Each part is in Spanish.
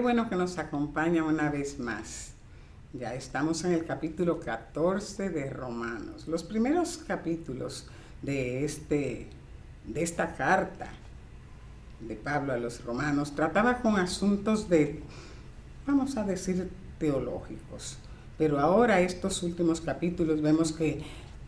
bueno que nos acompaña una vez más. Ya estamos en el capítulo 14 de Romanos. Los primeros capítulos de esta carta de Pablo a los romanos trataba con asuntos vamos a decir, teológicos. Pero ahora estos últimos capítulos vemos que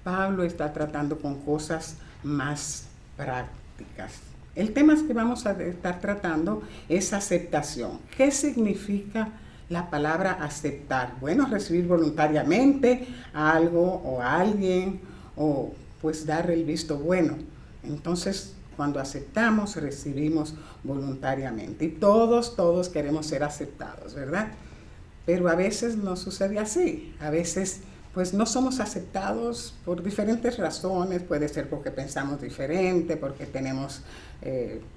Pablo está tratando con cosas más prácticas. El tema que vamos a estar tratando es aceptación. ¿Qué significa la palabra aceptar? Bueno, recibir voluntariamente a algo o a alguien, o pues dar el visto bueno. Entonces, cuando aceptamos, recibimos voluntariamente. Y todos queremos ser aceptados, ¿verdad? Pero a veces no sucede así. A veces pues no somos aceptados por diferentes razones. Puede ser porque pensamos diferente, porque tenemos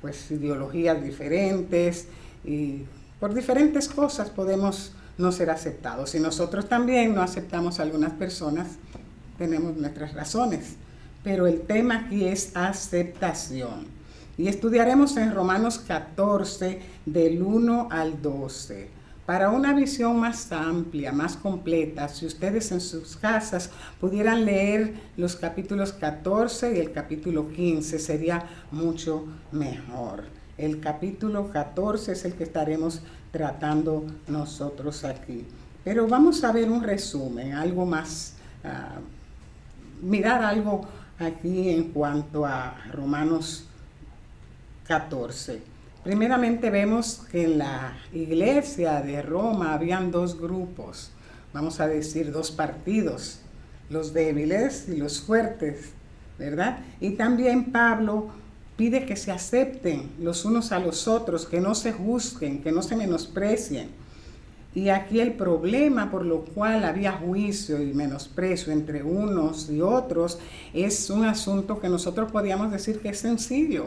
pues ideologías diferentes, y por diferentes cosas podemos no ser aceptados. Y nosotros también no aceptamos a algunas personas, tenemos nuestras razones. Pero el tema aquí es aceptación. Y estudiaremos en Romanos 14 del 1 al 12. Para una visión más amplia, más completa, si ustedes en sus casas pudieran leer los capítulos 14 y el capítulo 15, sería mucho mejor. El capítulo 14 es el que estaremos tratando nosotros aquí. Pero vamos a ver un resumen, algo más, mirar algo aquí en cuanto a Romanos 14. Primeramente vemos que en la iglesia de Roma habían dos grupos, vamos a decir dos partidos, los débiles y los fuertes, ¿verdad? Y también Pablo pide que se acepten los unos a los otros, que no se juzguen, que no se menosprecien. Y aquí el problema por lo cual había juicio y menosprecio entre unos y otros es un asunto que nosotros podríamos decir que es sencillo,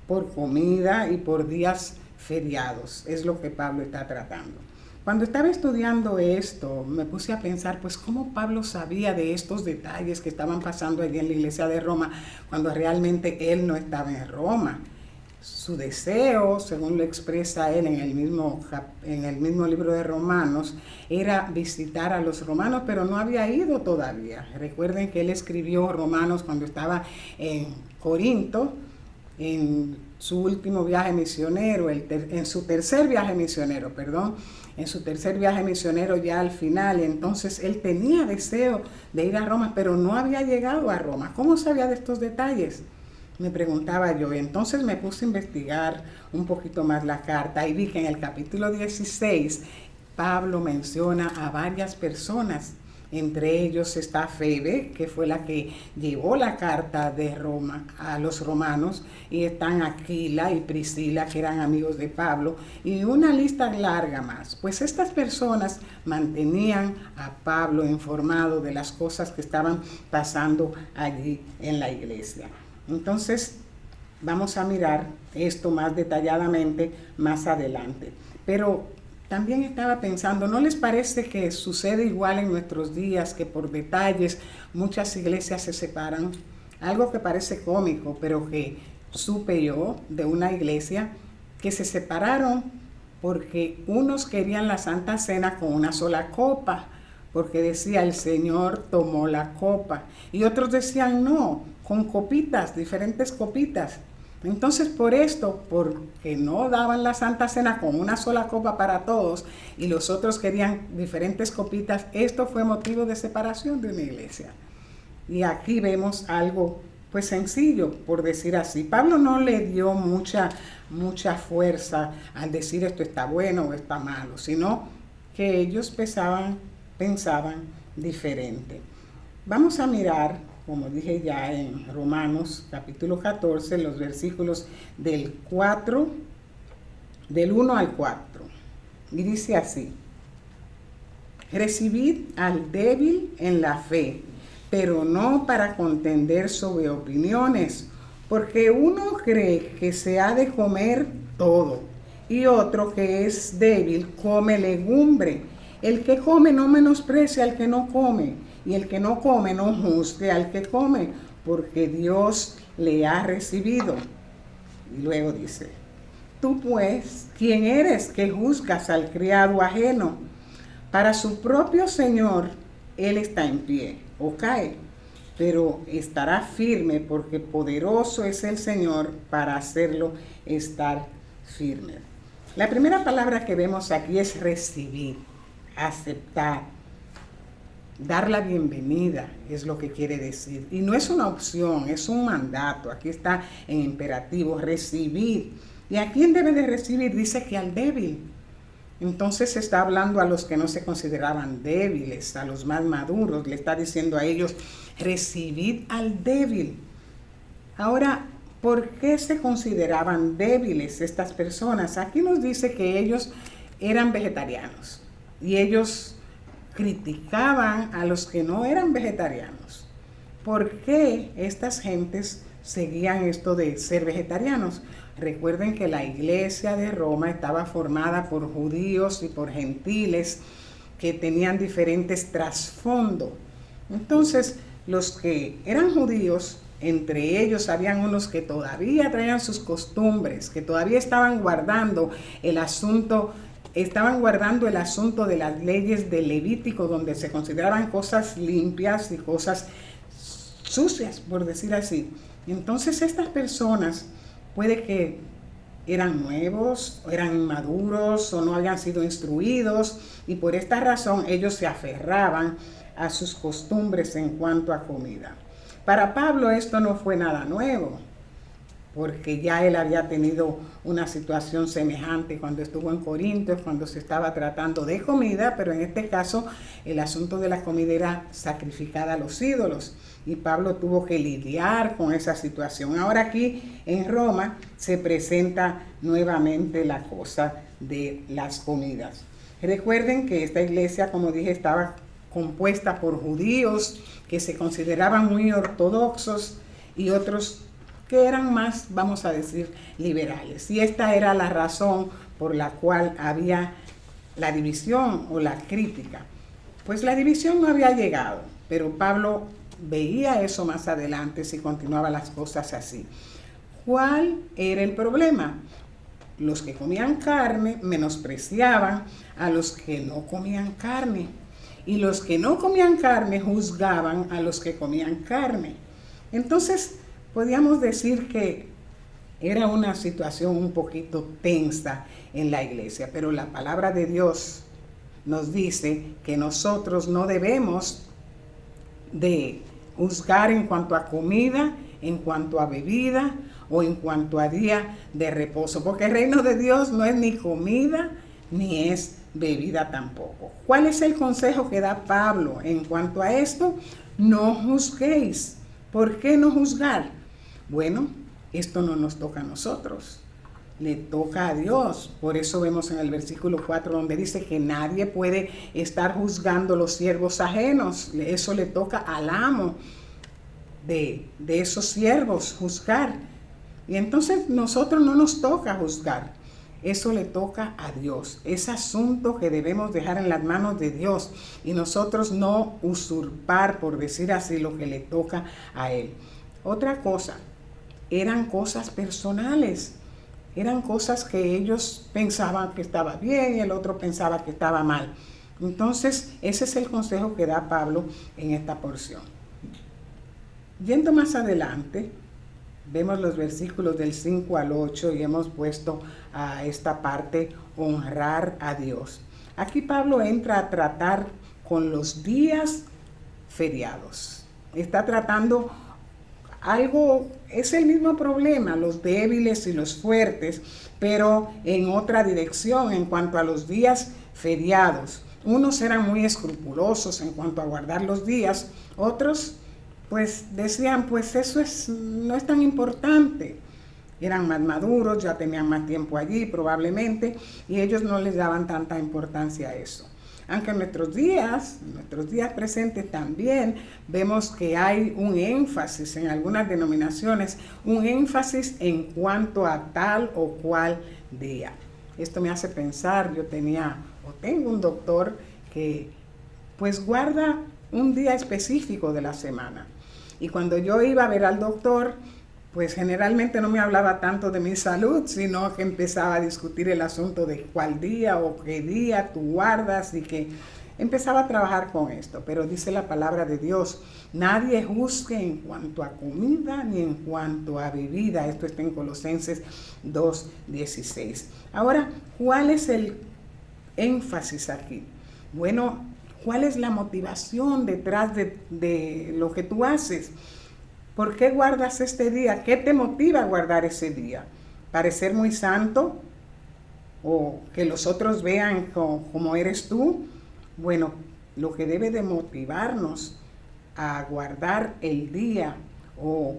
por comida y por días feriados. Es lo que Pablo está tratando. Cuando estaba estudiando esto, me puse a pensar, pues, ¿cómo Pablo sabía de estos detalles que estaban pasando allí en la iglesia de Roma cuando realmente él no estaba en Roma? Su deseo, según lo expresa él en el mismo libro de Romanos, era visitar a los romanos, pero no había ido todavía. Recuerden que él escribió Romanos cuando estaba en Corinto, en su último viaje misionero, en su tercer viaje misionero ya al final. Entonces él tenía deseo de ir a Roma, pero no había llegado a Roma. ¿Cómo sabía de estos detalles?, me preguntaba yo. Y entonces me puse a investigar un poquito más la carta y vi que en el capítulo 16 Pablo menciona a varias personas. Entre ellos está Febe, que fue la que llevó la carta de Roma a los romanos, y están Aquila y Priscila, que eran amigos de Pablo, y una lista larga más. Pues estas personas mantenían a Pablo informado de las cosas que estaban pasando allí en la iglesia. Entonces, vamos a mirar esto más detalladamente más adelante. Pero también estaba pensando, ¿no les parece que sucede igual en nuestros días, que por detalles muchas iglesias se separan? Algo que parece cómico, pero que supe yo de una iglesia que se separaron porque unos querían la Santa Cena con una sola copa, porque decía el Señor tomó la copa, y otros decían no, con copitas, diferentes copitas. Entonces, por esto, porque no daban la Santa Cena con una sola copa para todos y los otros querían diferentes copitas, esto fue motivo de separación de una iglesia. Y aquí vemos algo pues sencillo, por decir así. Pablo no le dio mucha fuerza al decir esto está bueno o está malo, sino que ellos pensaban diferente. Vamos a mirar, como dije ya, en Romanos capítulo 14, los versículos del 1 al 4. Y dice así: recibid al débil en la fe, pero no para contender sobre opiniones, porque uno cree que se ha de comer todo, y otro que es débil come legumbre. El que come no menosprecia al que no come, y el que no come no juzgue al que come, porque Dios le ha recibido. Y luego dice: Tú pues, ¿quién eres que juzgas al criado ajeno? Para su propio Señor, él está en pie o cae, pero estará firme porque poderoso es el Señor para hacerlo estar firme. La primera palabra que vemos aquí es recibir, aceptar, dar la bienvenida, es lo que quiere decir. Y no es una opción, es un mandato. Aquí está en imperativo, recibir. ¿Y a quién debe de recibir? Dice que al débil. Entonces está hablando a los que no se consideraban débiles, a los más maduros. Le está diciendo a ellos, recibid al débil. Ahora, ¿por qué se consideraban débiles estas personas? Aquí nos dice que ellos eran vegetarianos y ellos criticaban a los que no eran vegetarianos. ¿Por qué estas gentes seguían esto de ser vegetarianos? Recuerden que la iglesia de Roma estaba formada por judíos y por gentiles que tenían diferentes trasfondos. Entonces, los que eran judíos, entre ellos habían unos que todavía traían sus costumbres, que todavía estaban guardando el asunto de las leyes de Levítico, donde se consideraban cosas limpias y cosas sucias, por decir así. Entonces estas personas puede que eran nuevos, eran inmaduros o no habían sido instruidos, y por esta razón ellos se aferraban a sus costumbres en cuanto a comida. Para Pablo esto no fue nada nuevo, porque ya él había tenido una situación semejante cuando estuvo en Corinto, cuando se estaba tratando de comida, pero en este caso el asunto de la comida era sacrificada a los ídolos, y Pablo tuvo que lidiar con esa situación. Ahora aquí en Roma se presenta nuevamente la cosa de las comidas. Recuerden que esta iglesia, como dije, estaba compuesta por judíos que se consideraban muy ortodoxos y otros que eran más, vamos a decir, liberales. Y esta era la razón por la cual había la división o la crítica. Pues la división no había llegado, pero Pablo veía eso más adelante si continuaban las cosas así. ¿Cuál era el problema? Los que comían carne menospreciaban a los que no comían carne, y los que no comían carne juzgaban a los que comían carne. Entonces, podríamos decir que era una situación un poquito tensa en la iglesia, pero la palabra de Dios nos dice que nosotros no debemos de juzgar en cuanto a comida, en cuanto a bebida o en cuanto a día de reposo, porque el reino de Dios no es ni comida ni es bebida tampoco. ¿Cuál es el consejo que da Pablo en cuanto a esto? No juzguéis. ¿Por qué no juzgar? Bueno, esto no nos toca a nosotros, le toca a Dios. Por eso vemos en el versículo 4 donde dice que nadie puede estar juzgando los siervos ajenos. Eso le toca al amo de esos siervos juzgar. Y entonces nosotros no nos toca juzgar. Eso le toca a Dios. Es asunto que debemos dejar en las manos de Dios y nosotros no usurpar, por decir así, lo que le toca a Él. Otra cosa, eran cosas personales. Eran cosas que ellos pensaban que estaba bien y el otro pensaba que estaba mal. Entonces, ese es el consejo que da Pablo en esta porción. Yendo más adelante, vemos los versículos del 5 al 8 y hemos puesto a esta parte honrar a Dios. Aquí Pablo entra a tratar con los días feriados. Está tratando algo, es el mismo problema, los débiles y los fuertes, pero en otra dirección en cuanto a los días feriados. Unos eran muy escrupulosos en cuanto a guardar los días, otros pues decían, pues eso no es tan importante. Eran más maduros, ya tenían más tiempo allí probablemente, y ellos no les daban tanta importancia a eso. Aunque en nuestros días presentes también vemos que hay un énfasis en algunas denominaciones, un énfasis en cuanto a tal o cual día. Esto me hace pensar, yo tengo un doctor que pues guarda un día específico de la semana. Y cuando yo iba a ver al doctor, pues generalmente no me hablaba tanto de mi salud, sino que empezaba a discutir el asunto de cuál día o qué día tú guardas y que empezaba a trabajar con esto. Pero dice la palabra de Dios, nadie juzgue en cuanto a comida ni en cuanto a bebida. Esto está en Colosenses 2:16. Ahora, ¿cuál es el énfasis aquí? Bueno, ¿cuál es la motivación detrás de lo que tú haces? ¿Por qué guardas este día? ¿Qué te motiva a guardar ese día? ¿Parecer muy santo? ¿O que los otros vean como eres tú? Bueno, lo que debe de motivarnos a guardar el día o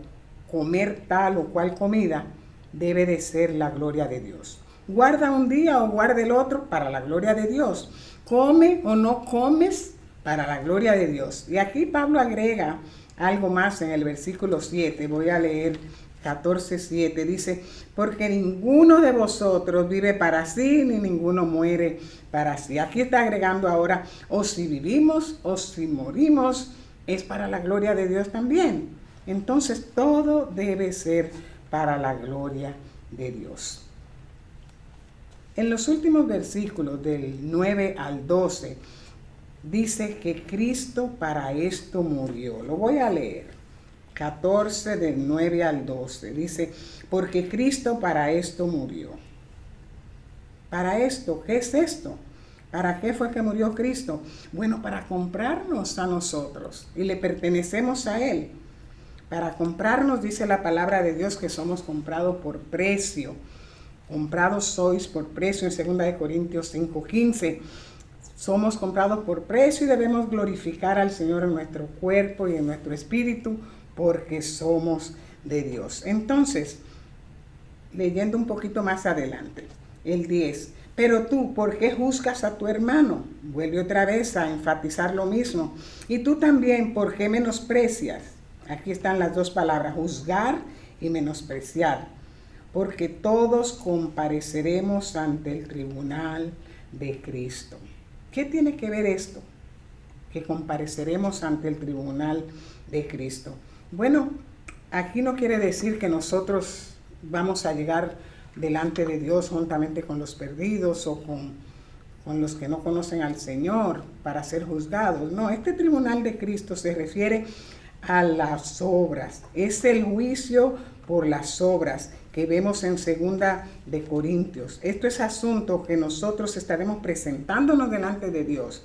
comer tal o cual comida debe de ser la gloria de Dios. Guarda un día o guarda el otro para la gloria de Dios. Come o no comes para la gloria de Dios. Y aquí Pablo agrega algo más en el versículo 7, voy a leer 14:7, dice, porque ninguno de vosotros vive para sí, ni ninguno muere para sí. Aquí está agregando ahora, o si vivimos, o si morimos, es para la gloria de Dios también. Entonces todo debe ser para la gloria de Dios. En los últimos versículos del 9 al 12, dice que Cristo para esto murió. Lo voy a leer. 14 del 9 al 12. Dice, porque Cristo para esto murió. ¿Para esto? ¿Qué es esto? ¿Para qué fue que murió Cristo? Bueno, para comprarnos a nosotros y le pertenecemos a Él. Para comprarnos, dice la palabra de Dios, que somos comprados por precio. Comprados sois por precio en 2 Corintios 5:15. Somos comprados por precio y debemos glorificar al Señor en nuestro cuerpo y en nuestro espíritu porque somos de Dios. Entonces, leyendo un poquito más adelante, el 10. Pero tú, ¿por qué juzgas a tu hermano? Vuelve otra vez a enfatizar lo mismo. Y tú también, ¿por qué menosprecias? Aquí están las dos palabras, juzgar y menospreciar. Porque todos compareceremos ante el tribunal de Cristo. ¿Qué tiene que ver esto? Que compareceremos ante el tribunal de Cristo. Bueno, aquí no quiere decir que nosotros vamos a llegar delante de Dios juntamente con los perdidos o con los que no conocen al Señor para ser juzgados. No, este tribunal de Cristo se refiere a las obras. Es el juicio por las obras que vemos en 2 de Corintios. Esto es asunto que nosotros estaremos presentándonos delante de Dios.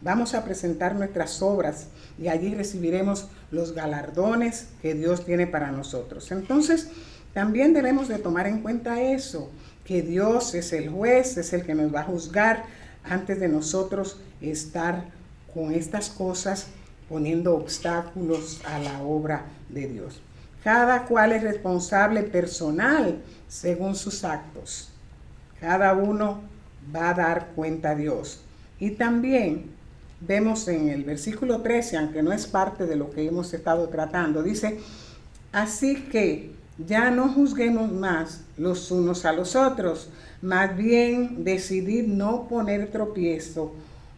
Vamos a presentar nuestras obras y allí recibiremos los galardones que Dios tiene para nosotros. Entonces, también debemos de tomar en cuenta eso, que Dios es el juez, es el que nos va a juzgar antes de nosotros estar con estas cosas poniendo obstáculos a la obra de Dios. Cada cual es responsable personal según sus actos. Cada uno va a dar cuenta a Dios. Y también vemos en el versículo 13, aunque no es parte de lo que hemos estado tratando, dice, así que ya no juzguemos más los unos a los otros, más bien decidid no poner tropiezo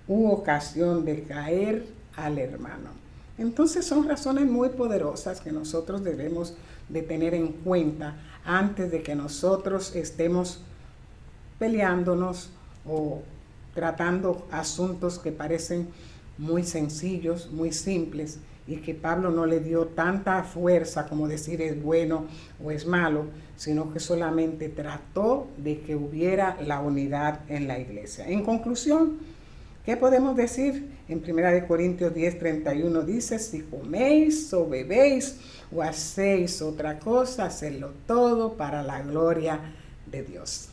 u ocasión de caer al hermano. Entonces son razones muy poderosas que nosotros debemos de tener en cuenta antes de que nosotros estemos peleándonos o tratando asuntos que parecen muy sencillos, muy simples, y que Pablo no le dio tanta fuerza como decir es bueno o es malo, sino que solamente trató de que hubiera la unidad en la iglesia. En conclusión, ¿qué podemos decir? En 1 Corintios 10:31 dice, si coméis o bebéis o hacéis otra cosa, hacedlo todo para la gloria de Dios.